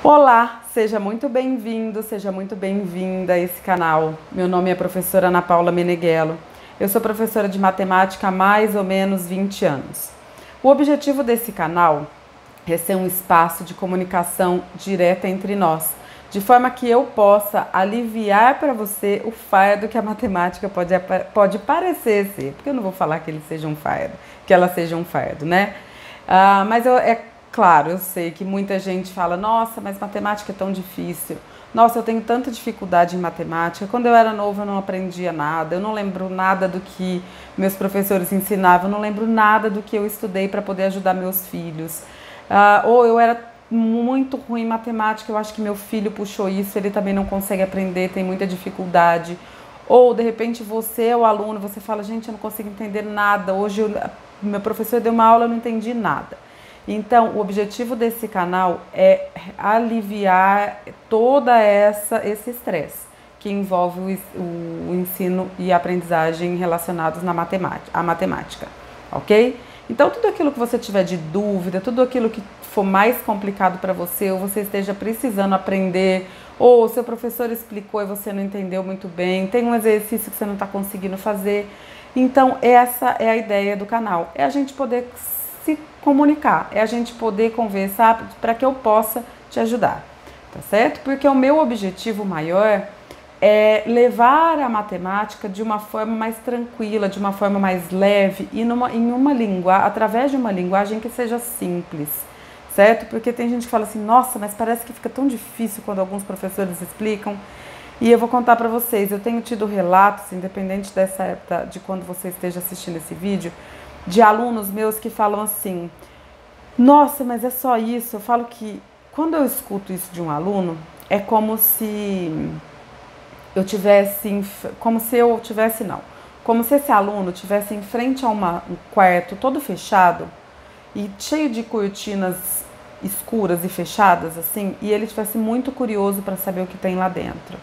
Olá, seja muito bem-vindo, seja muito bem-vinda a esse canal. Meu nome é professora Ana Paula Meneghello. Eu sou professora de matemática há mais ou menos 20 anos. O objetivo desse canal é ser um espaço de comunicação direta entre nós, de forma que eu possa aliviar para você o fardo que a matemática pode parecer ser, porque eu não vou falar que ele seja um fardo, que ela seja um fardo, né? Claro, eu sei que muita gente fala, nossa, mas matemática é tão difícil. Nossa, eu tenho tanta dificuldade em matemática. Quando eu era nova eu não aprendia nada, eu não lembro nada do que meus professores ensinavam, eu não lembro nada do que eu estudei para poder ajudar meus filhos. Ou eu era muito ruim em matemática, eu acho que meu filho puxou isso, ele também não consegue aprender, tem muita dificuldade. Ou, de repente, você é o aluno, você fala, gente, eu não consigo entender nada. Hoje, meu professor deu uma aula, eu não entendi nada. Então, o objetivo desse canal é aliviar toda esse estresse que envolve o ensino e aprendizagem relacionados à matemática, ok? Então, tudo aquilo que você tiver de dúvida, tudo aquilo que for mais complicado para você, ou você esteja precisando aprender, ou o seu professor explicou e você não entendeu muito bem, tem um exercício que você não está conseguindo fazer. Então, essa é a ideia do canal, é a gente poder se comunicar, é a gente poder conversar para que eu possa te ajudar, tá certo? Porque o meu objetivo maior é levar a matemática de uma forma mais tranquila, de uma forma mais leve e através de uma linguagem que seja simples, certo? Porque tem gente que fala assim, nossa, mas parece que fica tão difícil quando alguns professores explicam. E eu vou contar para vocês, eu tenho tido relatos, independente dessa época, de quando você esteja assistindo esse vídeo, de alunos meus que falam assim, nossa, mas é só isso. Eu falo que quando eu escuto isso de um aluno, é como se como se esse aluno tivesse em frente a um quarto todo fechado e cheio de cortinas escuras e fechadas assim, e ele tivesse muito curioso para saber o que tem lá dentro.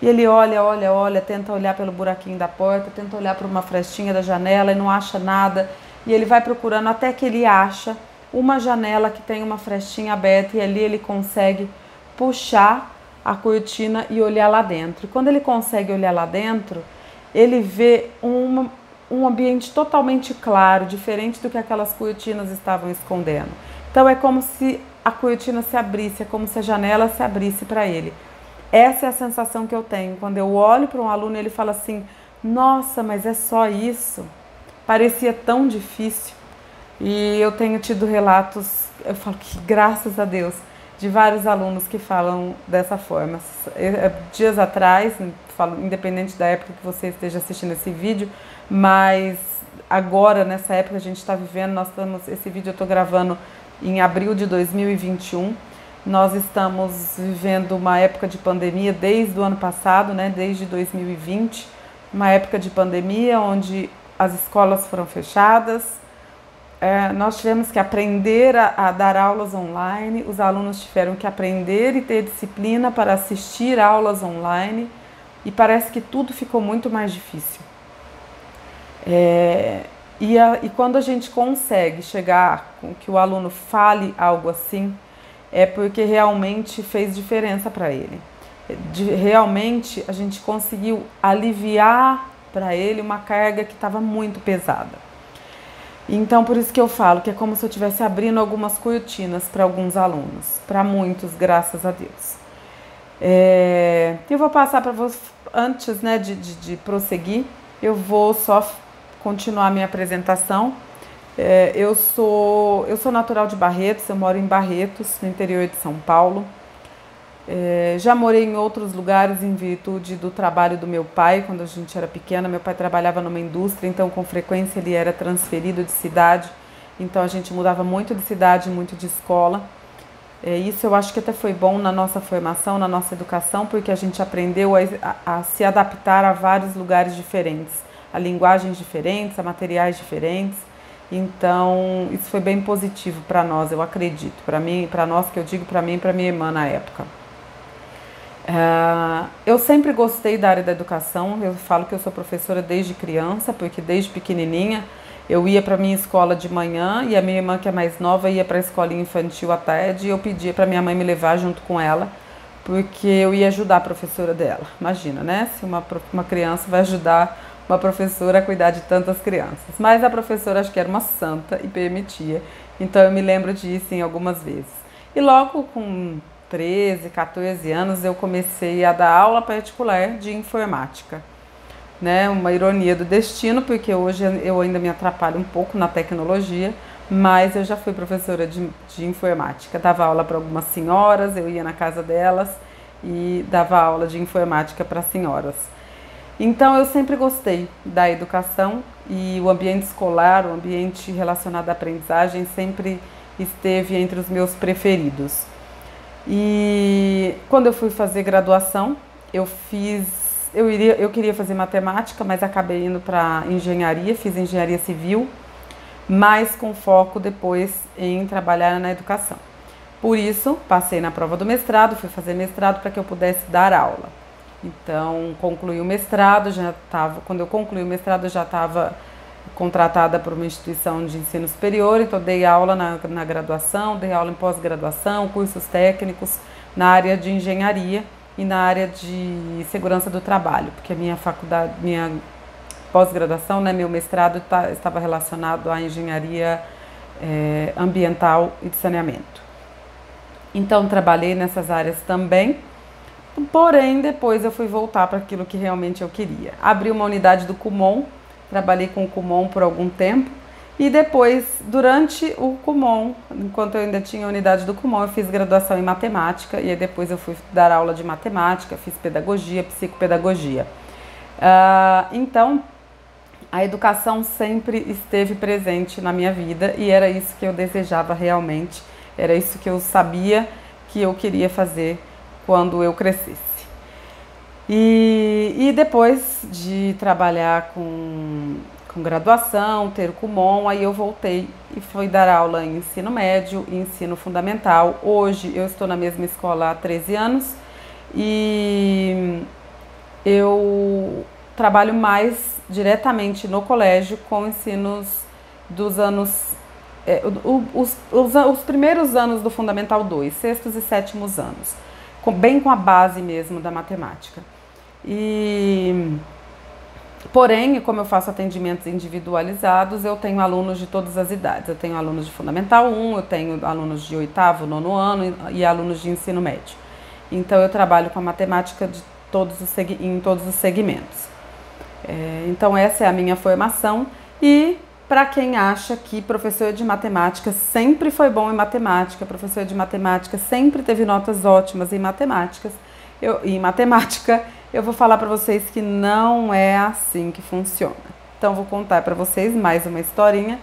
E ele olha, tenta olhar pelo buraquinho da porta, tenta olhar por uma frestinha da janela e não acha nada. E ele vai procurando até que ele acha uma janela que tem uma frestinha aberta e ali ele consegue puxar a cortina e olhar lá dentro. E quando ele consegue olhar lá dentro, ele vê um ambiente totalmente claro, diferente do que aquelas cortinas estavam escondendo. Então é como se a cortina se abrisse, é como se a janela se abrisse para ele. Essa é a sensação que eu tenho quando eu olho para um aluno e ele fala assim, nossa, mas é só isso? Parecia tão difícil. E eu tenho tido relatos, eu falo que graças a Deus, de vários alunos que falam dessa forma. Dias atrás, independente da época que você esteja assistindo esse vídeo, mas agora, nessa época que a gente está vivendo, esse vídeo eu estou gravando em abril de 2021, nós estamos vivendo uma época de pandemia desde o ano passado, né, desde 2020, uma época de pandemia onde as escolas foram fechadas, nós tivemos que aprender a dar aulas online, os alunos tiveram que aprender e ter disciplina para assistir aulas online e parece que tudo ficou muito mais difícil. E quando a gente consegue chegar com que o aluno fale algo assim, é porque realmente fez diferença para ele. Realmente a gente conseguiu aliviar para ele uma carga que estava muito pesada. Então, por isso que eu falo que é como se eu estivesse abrindo algumas cortinas para alguns alunos, para muitos, graças a Deus. Eu vou passar para vocês, antes, né, de prosseguir, eu vou só continuar a minha apresentação. Eu sou natural de Barretos, eu moro em Barretos, no interior de São Paulo. Já morei em outros lugares em virtude do trabalho do meu pai. Quando a gente era pequena, meu pai trabalhava numa indústria, então com frequência ele era transferido de cidade, então a gente mudava muito de cidade, muito de escola. Isso eu acho que até foi bom na nossa formação, na nossa educação, porque a gente aprendeu a se adaptar a vários lugares diferentes, a linguagens diferentes, a materiais diferentes. Então isso foi bem positivo para nós, eu acredito, para mim, para nós, que eu digo, para mim e para minha irmã na época. Eu sempre gostei da área da educação, eu falo que eu sou professora desde criança, porque desde pequenininha Eu ia para minha escola de manhã e a minha irmã, que é mais nova, ia para a escolinha infantil à tarde e eu pedia para minha mãe me levar junto com ela, porque eu ia ajudar a professora dela. Imagina, né? Se uma criança vai ajudar uma professora a cuidar de tantas crianças. Mas a professora acho que era uma santa e permitia. Então eu me lembro disso em algumas vezes. E logo com 13, 14 anos eu comecei a dar aula particular de informática, né? Uma ironia do destino, porque hoje eu ainda me atrapalho um pouco na tecnologia, mas eu já fui professora de informática. Dava aula para algumas senhoras, eu ia na casa delas e dava aula de informática para senhoras. Então eu sempre gostei da educação e o ambiente escolar, o ambiente relacionado à aprendizagem sempre esteve entre os meus preferidos. E quando eu fui fazer graduação, eu queria fazer matemática, mas acabei indo para engenharia, fiz engenharia civil, mas com foco depois em trabalhar na educação. Por isso, passei na prova do mestrado, fui fazer mestrado para que eu pudesse dar aula. Então, concluí o mestrado, quando eu concluí o mestrado, eu já estava contratada por uma instituição de ensino superior, então dei aula na graduação, dei aula em pós-graduação, cursos técnicos na área de engenharia e na área de segurança do trabalho, porque a minha faculdade, minha pós-graduação, né, meu mestrado estava relacionado à engenharia ambiental e de saneamento. Então, trabalhei nessas áreas também, porém, depois eu fui voltar para aquilo que realmente eu queria. Abri uma unidade do Kumon, trabalhei com o Kumon por algum tempo, e depois, durante o Kumon, enquanto eu ainda tinha a unidade do Kumon, eu fiz graduação em matemática, e aí depois eu fui dar aula de matemática, fiz pedagogia, psicopedagogia. Então, a educação sempre esteve presente na minha vida e era isso que eu desejava realmente, era isso que eu sabia que eu queria fazer quando eu crescesse. E depois de trabalhar com graduação, ter o Kumon, aí eu voltei e fui dar aula em ensino médio e ensino fundamental. Hoje eu estou na mesma escola há 13 anos e eu trabalho mais diretamente no colégio com ensinos dos anos, os primeiros anos do Fundamental 2, sextos e sétimos anos, bem com a base mesmo da matemática. Porém, como eu faço atendimentos individualizados, eu tenho alunos de todas as idades. Eu tenho alunos de Fundamental 1, eu tenho alunos de 8º, 9º ano e alunos de ensino médio. Então, eu trabalho com a matemática em todos os segmentos. Então, essa é a minha formação. E para quem acha que professor de matemática sempre foi bom em matemática, professor de matemática sempre teve notas ótimas em matemática, eu vou falar para vocês que não é assim que funciona. Então, vou contar para vocês mais uma historinha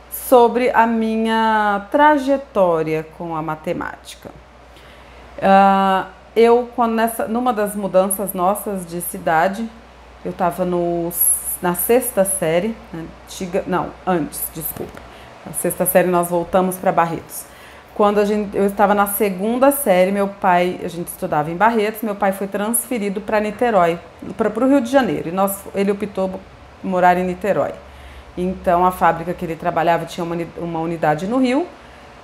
sobre a minha trajetória com a matemática. Numa das mudanças nossas de cidade, eu estava na sexta série, Na sexta série nós voltamos para Barretos. Quando eu estava na segunda série, a gente estudava em Barretos, meu pai foi transferido para Niterói, para o Rio de Janeiro, e ele optou por morar em Niterói. Então, a fábrica que ele trabalhava tinha uma unidade no Rio,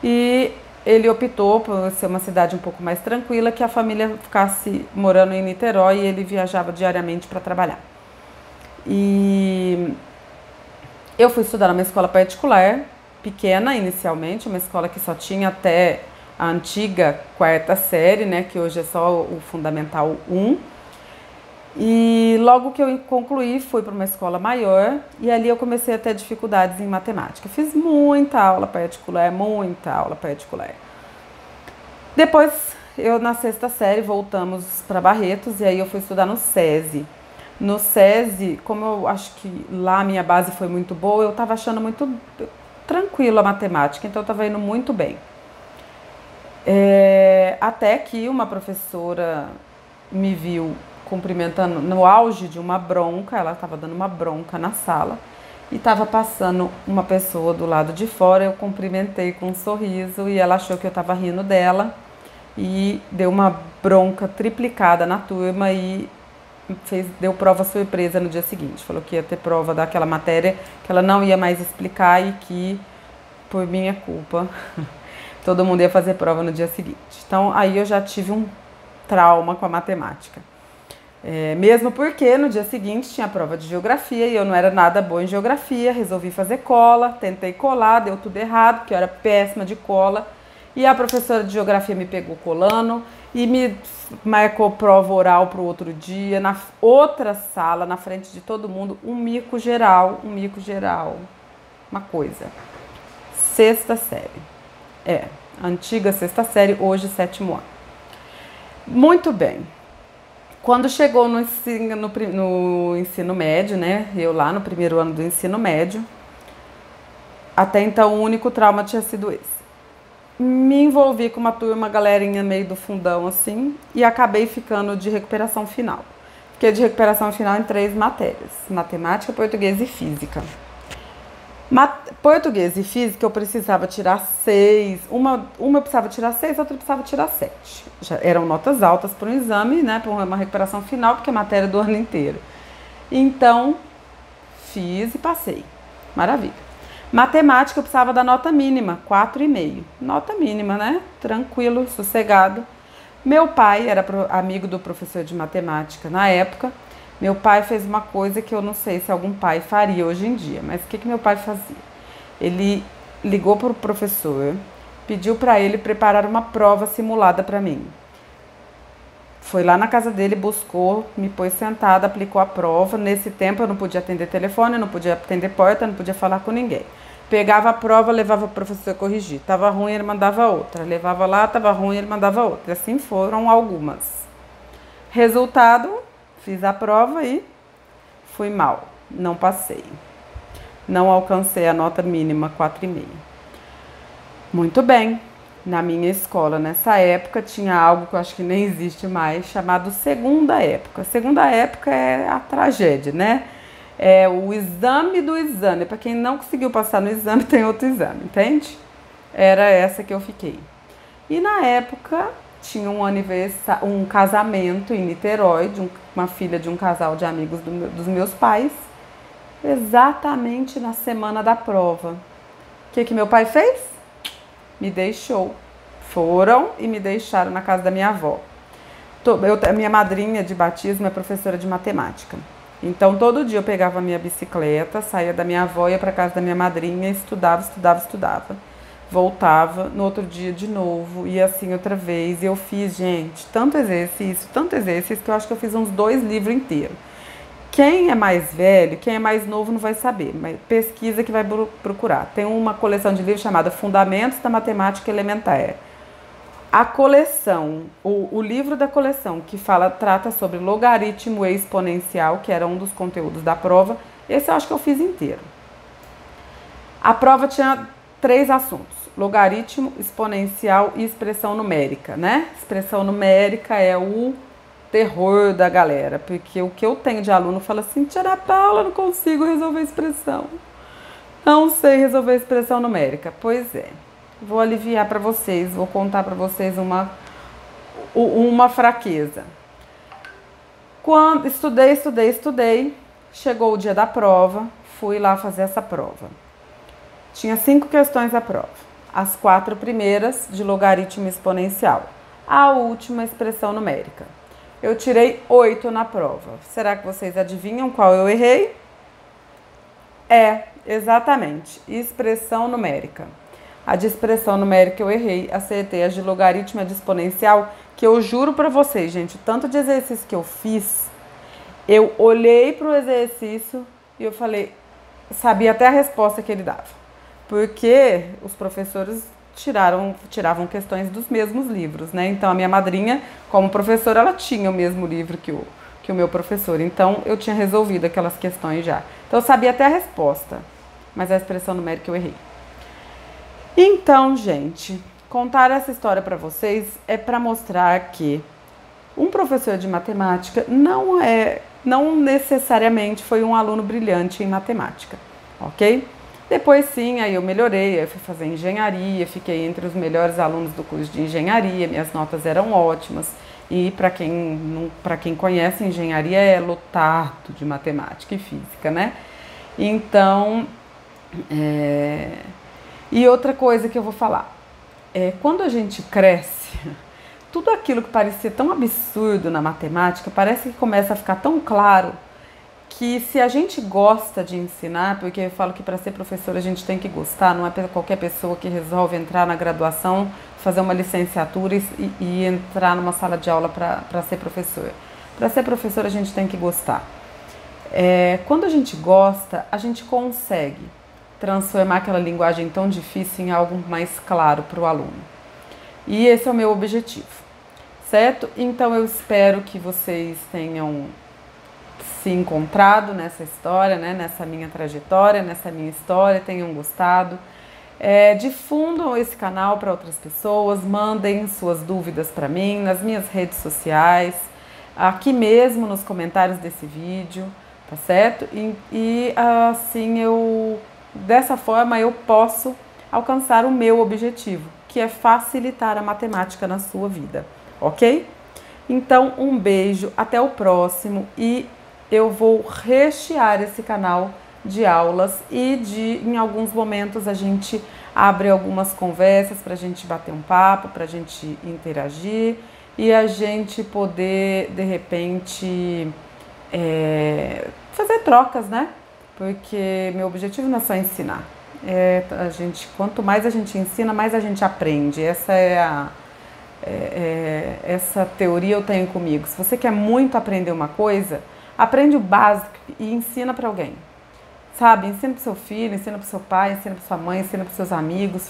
e ele optou por ser uma cidade um pouco mais tranquila, que a família ficasse morando em Niterói e ele viajava diariamente para trabalhar. E eu fui estudar numa escola particular, pequena inicialmente, uma escola que só tinha até a antiga quarta série, né, que hoje é só o Fundamental 1. E logo que eu concluí, fui para uma escola maior e ali eu comecei a ter dificuldades em matemática. Fiz muita aula particular. Depois, na sexta série, voltamos para Barretos e aí eu fui estudar no SESI. No SESI, como eu acho que lá a minha base foi muito boa, eu estava achando muito tranquilo a matemática, então eu estava indo muito bem. Até que uma professora me viu cumprimentando no auge de uma bronca, ela estava dando uma bronca na sala e estava passando uma pessoa do lado de fora, eu cumprimentei com um sorriso e ela achou que eu estava rindo dela e deu uma bronca triplicada na turma e deu prova surpresa no dia seguinte. Falou que ia ter prova daquela matéria, que ela não ia mais explicar e que, por minha culpa, todo mundo ia fazer prova no dia seguinte. Então, aí eu já tive um trauma com a matemática. Mesmo porque no dia seguinte tinha prova de geografia e eu não era nada boa em geografia, resolvi fazer cola, tentei colar, deu tudo errado, porque eu era péssima de cola. E a professora de geografia me pegou colando e me marcou prova oral para o outro dia, na outra sala, na frente de todo mundo, um mico geral, uma coisa. Sexta série. Antiga sexta série, hoje sétimo ano. Muito bem. Quando chegou no ensino médio, né? Eu lá no primeiro ano do ensino médio, até então o único trauma tinha sido esse. Me envolvi com uma turma, galerinha meio do fundão assim, e acabei ficando de recuperação final. Fiquei de recuperação final em 3 matérias: matemática, português e física. Português e física eu precisava tirar 6, uma eu precisava tirar 6, outra eu precisava tirar 7. Já eram notas altas para um exame, né, para uma recuperação final, porque é matéria do ano inteiro. Então, fiz e passei. Maravilha. Matemática eu precisava da nota mínima, 4,5. Nota mínima, né? Tranquilo, sossegado. Meu pai era amigo do professor de matemática na época. Meu pai fez uma coisa que eu não sei se algum pai faria hoje em dia, mas o que meu pai fazia? Ele ligou para o professor, pediu para ele preparar uma prova simulada para mim. Foi lá na casa dele, buscou, me pôs sentada, aplicou a prova. Nesse tempo eu não podia atender telefone, não podia atender porta, não podia falar com ninguém. Pegava a prova, levava para o professor corrigir. Tava ruim, ele mandava outra. Levava lá, tava ruim, ele mandava outra. E assim foram algumas. Resultado, fiz a prova e fui mal. Não passei. Não alcancei a nota mínima, 4,5. Muito bem. Na minha escola, nessa época, tinha algo que eu acho que nem existe mais, chamado segunda época. Segunda época é a tragédia, né? É o exame do exame. Para quem não conseguiu passar no exame, tem outro exame, entende? Era essa que eu fiquei. E na época, tinha um casamento em Niterói, de uma filha de um casal de amigos dos meus pais, exatamente na semana da prova. O que meu pai fez? Me deixou. Foram e me deixaram na casa da minha avó. A minha madrinha de batismo é professora de matemática. Então, todo dia eu pegava a minha bicicleta, saía da minha avó, ia para casa da minha madrinha, estudava. Voltava, no outro dia de novo, e assim outra vez. E eu fiz, gente, tanto exercício, que eu acho que eu fiz uns 2 livros inteiros. Quem é mais velho, quem é mais novo não vai saber, mas pesquisa que vai procurar. Tem uma coleção de livros chamada Fundamentos da Matemática Elementar. A coleção, o livro da coleção que trata sobre logaritmo e exponencial, que era um dos conteúdos da prova, esse eu acho que eu fiz inteiro. A prova tinha 3 assuntos: logaritmo, exponencial e expressão numérica, né? Expressão numérica é o terror da galera, porque o que eu tenho de aluno fala assim: tia Ana Paula, não consigo resolver expressão, não sei resolver expressão numérica. Pois é, vou aliviar para vocês, vou contar para vocês uma fraqueza. Quando estudei, chegou o dia da prova, fui lá fazer essa prova. Tinha 5 questões à prova, as 4 primeiras de logaritmo exponencial, a última expressão numérica. Eu tirei 8 na prova. Será que vocês adivinham qual eu errei? Exatamente, expressão numérica. A de expressão numérica eu errei, acertei as de logaritmo e a de exponencial, que eu juro pra vocês, gente, o tanto de exercício que eu fiz, eu olhei pro exercício e eu falei, sabia até a resposta que ele dava. Porque os professores tiravam questões dos mesmos livros, né? Então, a minha madrinha, como professora, ela tinha o mesmo livro que o meu professor. Então, eu tinha resolvido aquelas questões já. Então, eu sabia até a resposta, mas a expressão numérica eu errei. Então, gente, contar essa história para vocês é para mostrar que um professor de matemática não necessariamente foi um aluno brilhante em matemática, ok? Depois sim, aí eu melhorei, eu fui fazer engenharia, fiquei entre os melhores alunos do curso de engenharia, minhas notas eram ótimas. E para quem conhece, engenharia é lotado de matemática e física, né? Então, e outra coisa que eu vou falar, quando a gente cresce, tudo aquilo que parecia tão absurdo na matemática, parece que começa a ficar tão claro que se a gente gosta de ensinar, porque eu falo que para ser professora a gente tem que gostar, não é qualquer pessoa que resolve entrar na graduação, fazer uma licenciatura e entrar numa sala de aula para ser professor. Para ser professora a gente tem que gostar. Quando a gente gosta, a gente consegue transformar aquela linguagem tão difícil em algo mais claro para o aluno. E esse é o meu objetivo, certo? Então eu espero que vocês tenham se encontrado nessa história, né? Nessa minha trajetória, nessa minha história, tenham gostado. Difundam esse canal para outras pessoas, mandem suas dúvidas para mim nas minhas redes sociais, aqui mesmo nos comentários desse vídeo, tá certo? E assim dessa forma eu posso alcançar o meu objetivo, que é facilitar a matemática na sua vida, ok? Então, um beijo, até o próximo e eu vou rechear esse canal de aulas e em alguns momentos a gente abre algumas conversas para a gente bater um papo, para a gente interagir e a gente poder, de repente, fazer trocas, né? Porque meu objetivo não é só ensinar. Quanto mais a gente ensina, mais a gente aprende. Essa teoria eu tenho comigo. Se você quer muito aprender uma coisa, aprende o básico e ensina para alguém. Sabe? Ensina para o seu filho, ensina para o seu pai, ensina para sua mãe, ensina para os seus amigos.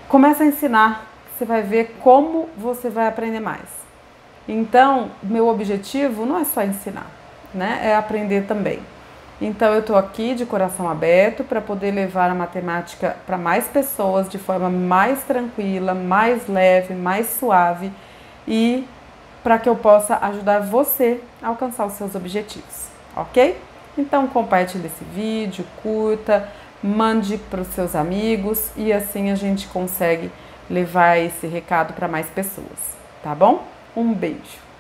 Começa a ensinar. Você vai ver como você vai aprender mais. Então, meu objetivo não é só ensinar, né? É aprender também. Então eu estou aqui de coração aberto para poder levar a matemática para mais pessoas de forma mais tranquila, mais leve, mais suave e para que eu possa ajudar você a alcançar os seus objetivos, ok? Então compartilhe esse vídeo, curta, mande para os seus amigos e assim a gente consegue levar esse recado para mais pessoas, tá bom? Um beijo!